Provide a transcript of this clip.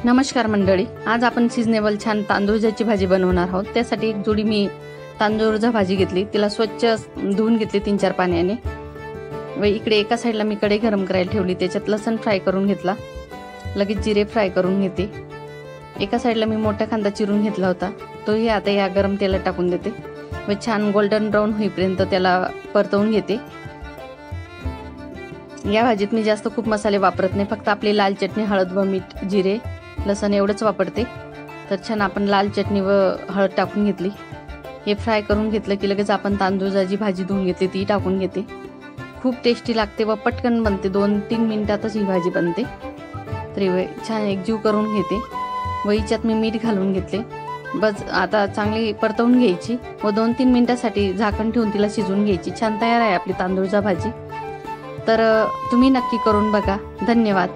नमस्कार मंडळी, आज आपण सिजनेबल छान तांदूळची भाजी बनवणार आहोत। त्यासाठी एक जोडी मी तांदूळची भाजी घेतली, तिला स्वच्छ धुवून घेतली 3-4 पाण्याने। व इकडे एका साईडला मी कढई गरम करायला ठेवली, त्याच्यात लसूण फ्राय करून घेतला, लगेच जिरे फ्राय करून घेते। एका साईडला मी मोठा कांदा चिरून घेतला होता, तोही आता या गरम तेलात टाकून देते व छान गोल्डन ब्राउन होईपर्यंत त्याला परतवून घेते। या भाजीत मी जास्त खूप मसाले वापरत नाही, फक्त आपली लाल चटणी, हळद व मीठ, जिरे, लसण एवढंच वापरते। तर छान आपण लाल चटणी व हळद टाकून घेतली, हे फ्राय करून घेतलं की लगेच आपण तांदूळची भाजी धुवून घेतली ती टाकून घेते। खूप टेस्टी लागते व पटकन बनते, 2-3 मिनिटातच ही भाजी बनते। तर छान एकजीव करून घेते व हिच्यात मी मीठ घालून घेतले। बस आता चांगली परतवून घ्यायची व 2-3 मिनिटासाठी झाकण ठेवून तिला शिजवून घ्यायची। छान तयार आहे आपली तांदूळची भाजी। तर तुम्ही नक्की करून बघा। धन्यवाद।